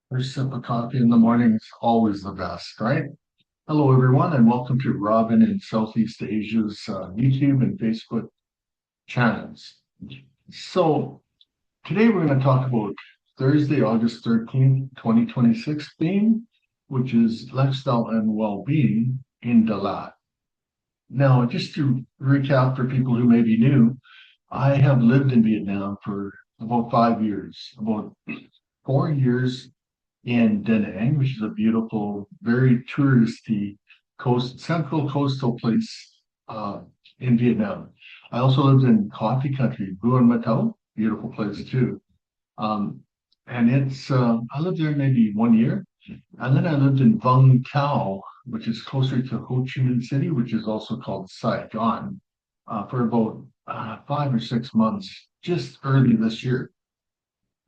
First sip of coffee in the morning is always the best, right? Hello, everyone, and welcome to Robin in Southeast Asia's YouTube and Facebook channels. So, today we're going to talk about Thursday, August 13th, 2026 theme, which is lifestyle and well-being in Dalat. Now, just to recap for people who may be new, I have lived in Vietnam for about 5 years, about 4 years in Da Nang, which is a beautiful, very touristy central coastal place in Vietnam. I also lived in coffee country, Buon Ma Thuột, beautiful place too. Um, and I lived there maybe 1 year. And then I lived in Vung Tau, which is closer to Ho Chi Minh City, which is also called Saigon, for about 5 or 6 months, just early this year.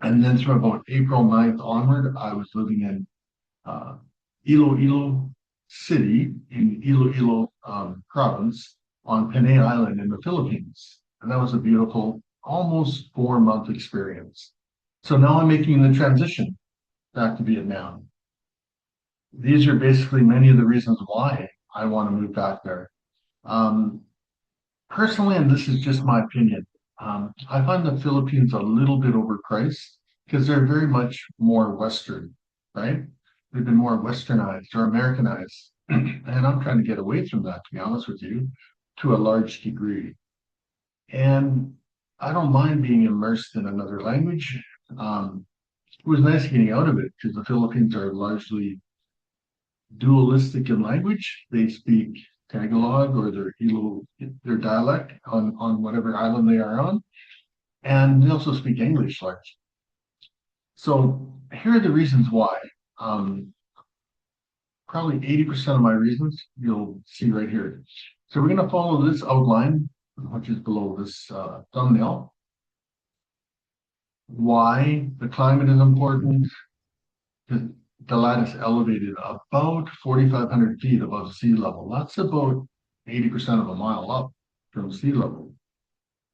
And then from about April 9th onward, I was living in uh, Iloilo City in Iloilo province on Panay Island in the Philippines. And that was a beautiful, almost 4 month experience. So now I'm making the transition back to Vietnam. These are basically many of the reasons why I want to move back there. Um, Personally, and this is just my opinion, I find the Philippines a little bit overpriced because they're very much more Western, right? They've been more Westernized or Americanized. And I'm trying to get away from that, to be honest with you, to a large degree. And I don't mind being immersed in another language. It was nice getting out of it because the Philippines are largely dualistic in language. They speak Tagalog or their dialect on whatever island they are on, and they also speak English largely. So here are the reasons why. Um, Probably 80% of my reasons you'll see right here. So we're going to follow this outline, which is below this thumbnail. Why the climate is important. The land is elevated about 4,500 feet above sea level. That's about 80% of a mile up from sea level.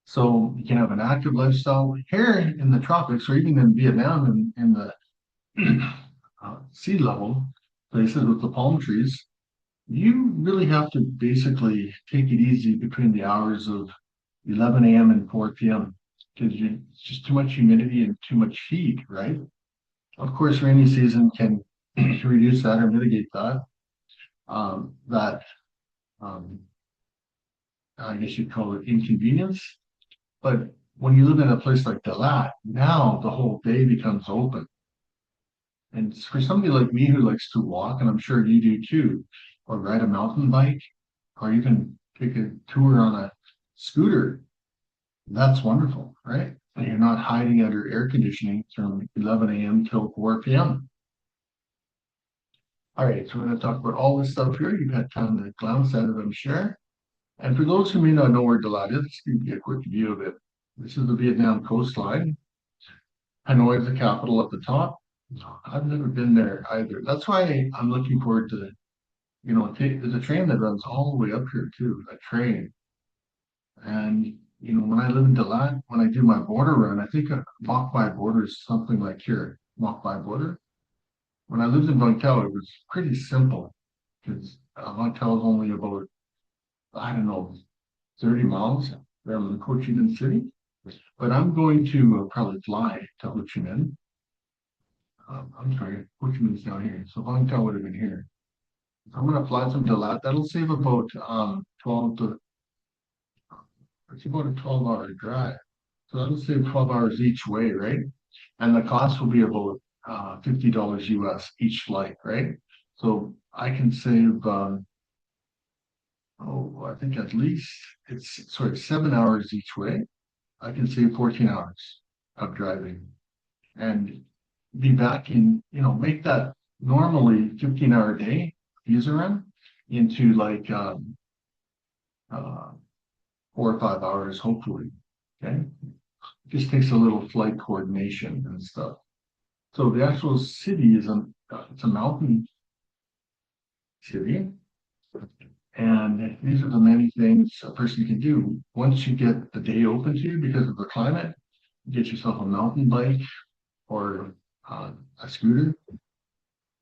So you can have an active lifestyle here in the tropics or even in Vietnam in the sea level places with the palm trees. You really have to basically take it easy between the hours of 11 a.m. and 4 p.m. because it's just too much humidity and too much heat, right? Of course, rainy season can reduce that or mitigate that. That I guess you'd call it inconvenience. But when you live in a place like Dalat, now the whole day becomes open. And for somebody like me who likes to walk, and I'm sure you do too, or ride a mountain bike, or even take a tour on a scooter, that's wonderful, right? And you're not hiding under air conditioning from 11 a.m. till 4 p.m. All right, so we're going to talk about all this stuff here. You've had time to glance at it, I'm sure. And for those who may not know where Dalat is, let's give you a quick view of it. This is the Vietnam coastline. Hanoi is the capital at the top. I've never been there either. That's why I'm looking forward to, there's a train that runs all the way up here too, a train. And, when I live in Dalat, when I do my border run, I think a walk by border is something like here, walk by border. When I lived in Vung Tau, it was pretty simple because Vung Tau is only about, I don't know, 30 miles from Ho Chi Minh City. But I'm going to probably fly to Ho Chi Minh. I'm sorry, Ho Chi Minh's down here. So Vung Tau would have been here. I'm going to fly from Dalat. That'll save about 12 to, it's about a 12-hour drive. So that'll save 12 hours each way, right? And the cost will be about $50 US each flight, right? So I can save, I think at least it's 7 hours each way. I can save 14 hours of driving and be back in, make that normally 15-hour day visa run into like 4 or 5 hours, hopefully. Okay. It just takes a little flight coordination and stuff. So the actual city it's a mountain city. And these are the many things a person can do. Once you get the day open to you because of the climate, get yourself a mountain bike or a scooter,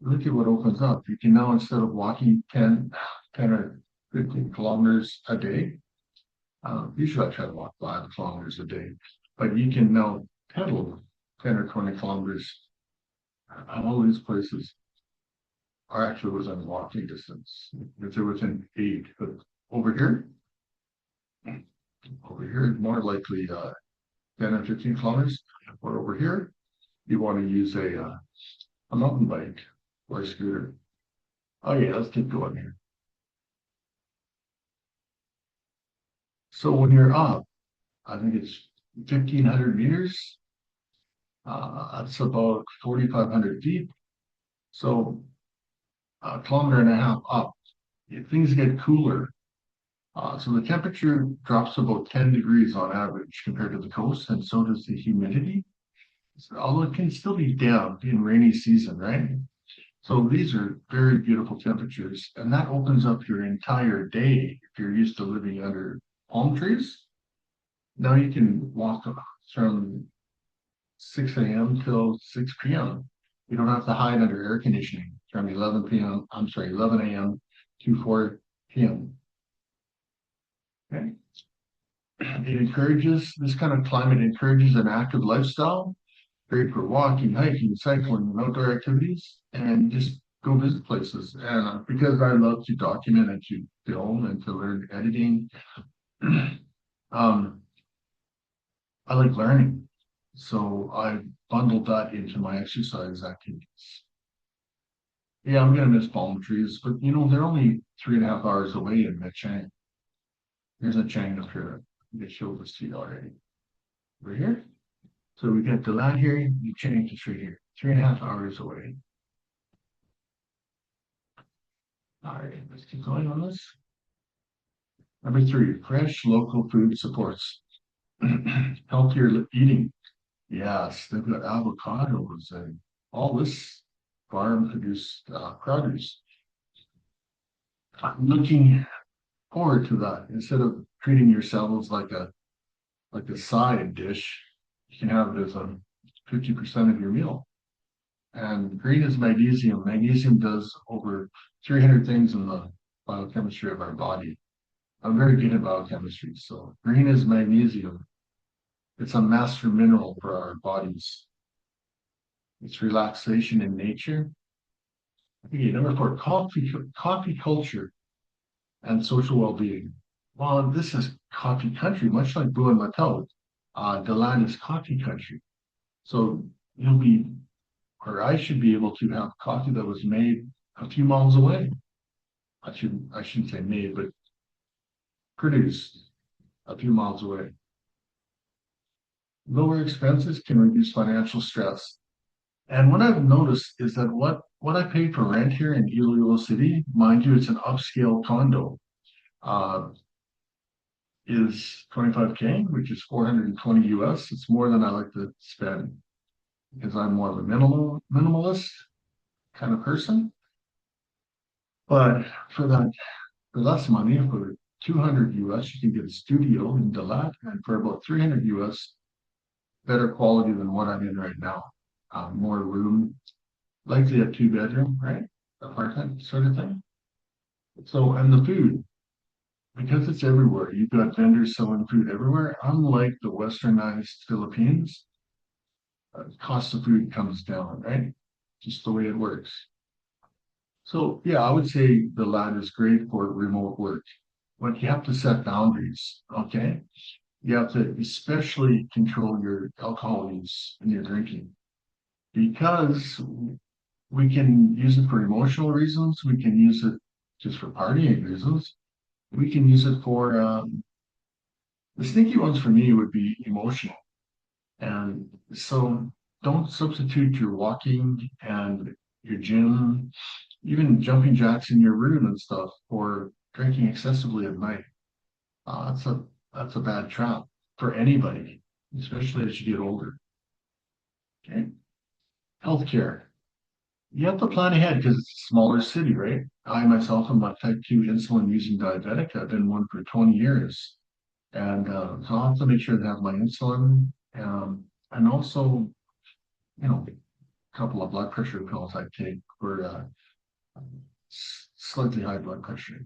look at what opens up. You can now, instead of walking 10 or 15 kilometers a day, usually I try to walk 5 kilometers a day, but you can now pedal 10 or 20 kilometers. All these places are actually within walking distance. If they're within 8, but over here, more likely 10 or 15 kilometers, or over here, you want to use a mountain bike or a scooter. Oh yeah, let's keep going here. So when you're up, I think it's 1,500 meters. That's about 4,500 feet. So a kilometer and a half up, things get cooler. So the temperature drops about 10 degrees on average compared to the coast, and so does the humidity. So, although it can still be damp in rainy season, right? So these are very beautiful temperatures, and that opens up your entire day if you're used to living under palm trees. Now you can walk from 6 a.m. till 6 p.m. You don't have to hide under air conditioning from 11 a.m. to 4 p.m. Okay. This kind of climate encourages an active lifestyle, great for walking, hiking, cycling, and outdoor activities, and just go visit places. And because I love to document and to film and to learn editing, um, I like learning. So I bundled that into my exercise activities. Yeah, I'm gonna miss palm trees, but they're only 3.5 hours away in Chang. Here's a Chang up here. They showed this to you already. Right here. So we got Dalat here, you Chang is right here. 3.5 hours away. All right, let's keep going on this. Number 3, fresh local food supports healthier eating. Yes, they've got avocados and all this farm produced produce. I'm looking forward to that. Instead of treating your salads like a side dish, you can have it as a 50% of your meal. And green is magnesium. Magnesium does over 300 things in the biochemistry of our body. I'm very good at biochemistry, so green is magnesium. It's a master mineral for our bodies. It's relaxation in nature. Okay, number 4, coffee culture and social well-being. Well, this is coffee country, much like Blue and Mattel. Dalat is coffee country. So you'll be, or I should be able to have coffee that was made a few miles away. I shouldn't say made, but produced a few miles away. Lower expenses can reduce financial stress. And what I've noticed is that what I pay for rent here in Iloilo City, mind you, it's an upscale condo, uh, is 25K, which is 420 US. It's more than I like to spend because I'm more of a minimalist kind of person. But for less money, for 200 US, you can get a studio in Dalat, and for about 300 US, better quality than what I'm in right now. More room, likely a 2 bedroom, right? Apartment sort of thing. So, and the food, because it's everywhere, you've got vendors selling food everywhere. Unlike the westernized Philippines, cost of food comes down, right? Just the way it works. So, yeah, I would say the lab is great for remote work, but you have to set boundaries, okay? You have to especially control your alcohol use and your drinking because we can use it for emotional reasons. We can use it just for partying reasons. We can use it for the sneaky ones for me would be emotional. And so don't substitute your walking and your gym, even jumping jacks in your room and stuff for drinking excessively at night. That's a bad trap for anybody, especially as you get older. Okay. Healthcare. You have to plan ahead because it's a smaller city, right? I myself am a type 2 insulin using diabetic. I've been one for 20 years. And so I have to make sure to have my insulin. And also, you know, couple of blood pressure pills I take for slightly high blood pressure.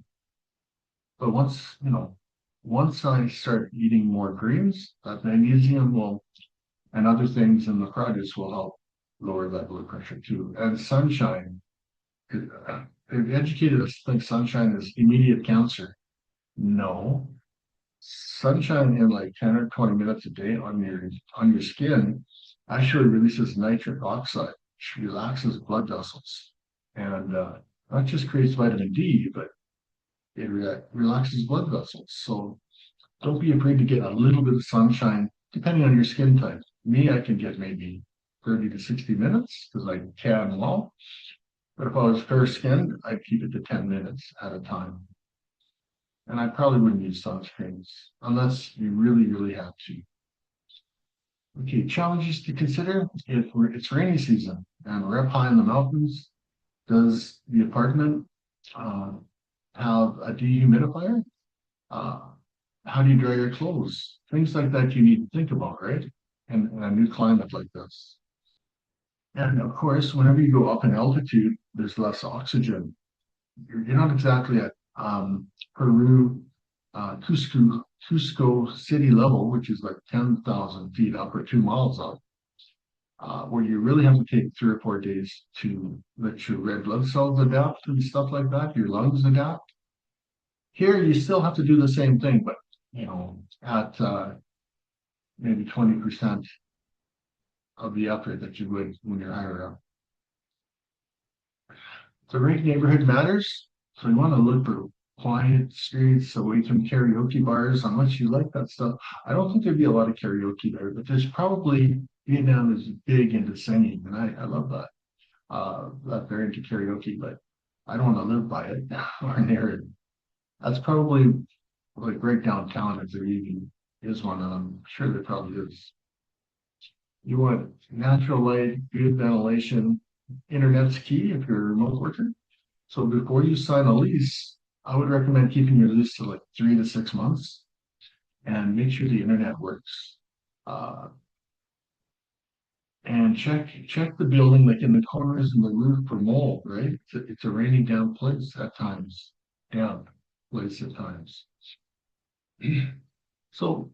But once I start eating more greens, that magnesium will and other things in the produce will help lower that blood pressure too. And sunshine, they've educated us to think sunshine is immediate cancer. No, sunshine in like 10 or 20 minutes a day on your skin actually releases nitric oxide, which relaxes blood vessels. And not just creates vitamin D, but it relaxes blood vessels. So don't be afraid to get a little bit of sunshine, depending on your skin type. Me, I can get maybe 30 to 60 minutes because I tan well. But if I was fair skinned, I'd keep it to 10 minutes at a time. And I probably wouldn't use sunscreens unless you really, really have to. Okay, challenges to consider if it's rainy season and we're up high in the mountains. Does the apartment uh, have a dehumidifier? Uh, how do you dry your clothes? Things like that you need to think about, right? In a new climate like this. And of course, whenever you go up in altitude, there's less oxygen. You're not exactly at Peru, Cusco city level, which is like 10,000 feet up or 2 miles up, where you really have to take 3 or 4 days to let your red blood cells adapt and stuff like that, your lungs adapt. Here, you still have to do the same thing, but at maybe 20% of the effort that you would when you're higher up. The right neighborhood matters. So you want to look for quiet streets away from karaoke bars, unless you like that stuff. I don't think there'd be a lot of karaoke there, but there's probably Vietnam is big into singing, and I love that. That they're into karaoke, but I don't want to live by it or near it. That's probably like right downtown if there even is one, and I'm sure there probably is. You want natural light, good ventilation. Internet's key if you're a remote worker. So before you sign a lease, I would recommend keeping your lease to like 3 to 6 months and make sure the internet works. Uh, and check the building like in the corners and the roof for mold, right? It's a rainy, damp place at times, damp place at times. So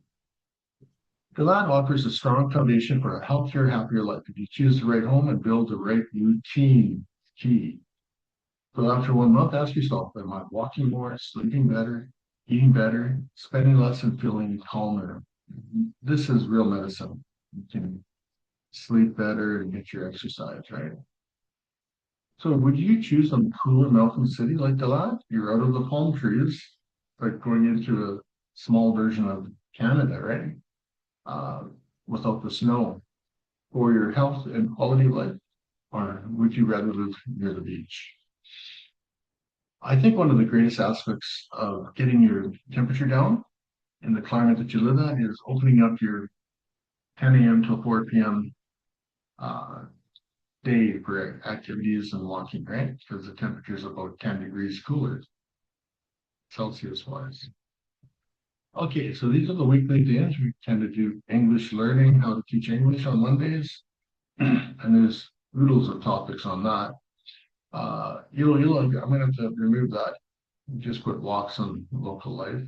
Dalat offers a strong foundation for a healthier, happier life if you choose the right home and build the right routine. Key. So after 1 month, ask yourself, am I walking more, sleeping better, eating better, spending less and feeling calmer? This is real medicine. You can sleep better and get your exercise, right? So would you choose a cooler mountain city like Dalat? You're out of the palm trees, like going into a small version of Canada, right? Uh, without the snow. For your health and quality of life, or would you rather live near the beach? I think one of the greatest aspects of getting your temperature down in the climate that you live in is opening up your 10 a.m. to 4 p.m. Uh, day for activities and walking, right? Because the temperature is about 10 degrees cooler, Celsius wise. Okay, so these are the weekly things. We tend to do English learning, how to teach English on Mondays, and there's oodles of topics on that. I'm gonna have to remove that. Just put walks on local life,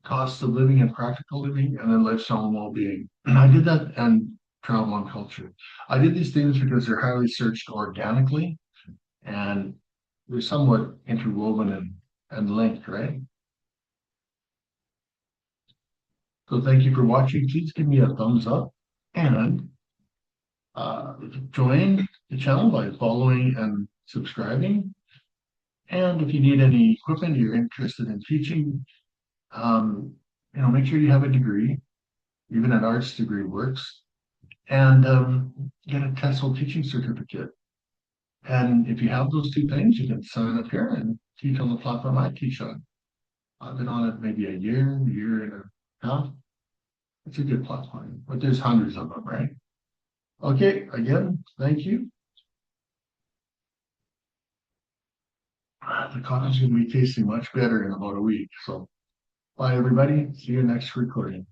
cost of living and practical living, and then lifestyle and well-being. I did that and travel and culture. I did these things because they're highly searched organically and they're somewhat interwoven and linked, right? So thank you for watching. Please give me a thumbs up and join the channel by following and subscribing. And if you need any equipment, you're interested in teaching, make sure you have a degree. Even an arts degree works. And get a TESOL teaching certificate. And if you have those two things, you can sign up here and teach on the platform I teach on. I've been on it maybe a year and a half. It's a good platform, but there's hundreds of them, right? Okay, again, thank you. The coffee's going to be tasting much better in about a week. So bye, everybody. See you next recording.